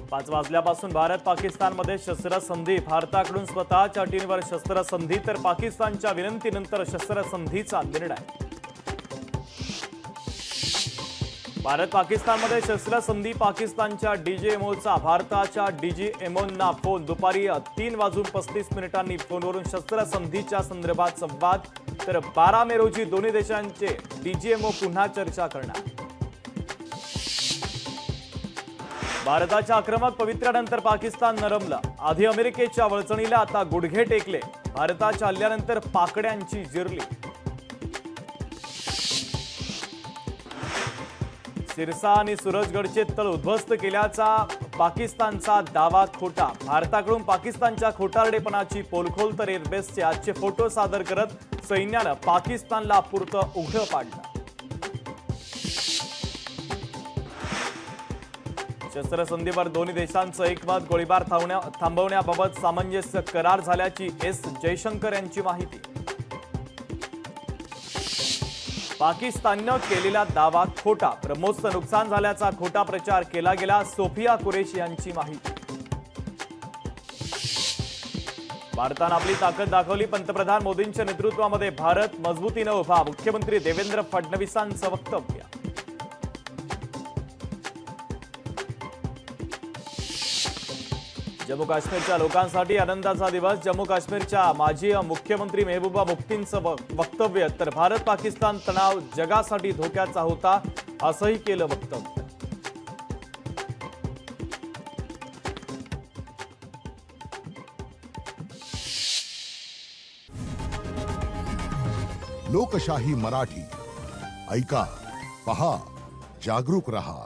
5 वाजल्यापासून भारत पाकिस्तानमध्ये शस्त्रसंधी। भारताकडून स्वतःच्या अटींवर शस्त्रसंधी तर पाकिस्तानच्या विनंतीनंतर शस्त्रसंधीचा निर्णय। भारत पाकिस्तानमध्ये शस्त्रसंधी। पाकिस्तानच्या डीजीएमओचा भारताच्या डीजीएमओंना फोन। दुपारी 3:35 फोनवरून शस्त्रसंधीच्या संदर्भात संवाद। तर 12 मे रोजी दोन्ही देशांचे डीजीएमओ पुन्हा चर्चा करणार। भारताच्या आक्रमक पवित्र्यानंतर पाकिस्तान नरमलं। आधी अमेरिकेच्या वळचणीला आता गुडघे टेकले। भारताच्या हल्ल्यानंतर पाकड्यांची जिरली। सिरसा आणि सूरजगडचे तळ उद्ध्वस्त केल्याचा पाकिस्तानचा दावा खोटा। भारताकडून पाकिस्तानच्या खोटारडेपणाची पोलखोल। तर एअरबेसचे आजचे फोटो सादर करत सैन्यानं पाकिस्तानला पुरतं उघडं पाडलं। शस्त्रसंधीवर दोन्ही देशांचं एकमत। गोळीबार थांबवण्याबाबत सामंजस्य करार झाल्याची एस जयशंकर यांची माहिती। पाकिस्ताननं केलेला दावा खोटा। ब्रह्मोसचं नुकसान झाल्याचा खोटा प्रचार केला गेला। सोफिया कुरेशी यांची माहिती। भारतानं आपली ताकद दाखवली। पंतप्रधान मोदींच्या नेतृत्वामध्ये भारत मजबूतीनं उभा। मुख्यमंत्री देवेंद्र फडणवीसांचं वक्तव्य। जम्मू काश्मीरच्या लोकांसाठी आनंदाचा दिवस। जम्मू काश्मीरच्या माजी मुख्यमंत्री मेहबूबा मुफ्तींचं वक्तव्य। तर भारत पाकिस्तान तणाव जगासाठी धोक्याचा होता असंही केलं वक्तव्य। लोकशाही मराठी ऐका, पहा, जागरूक रहा।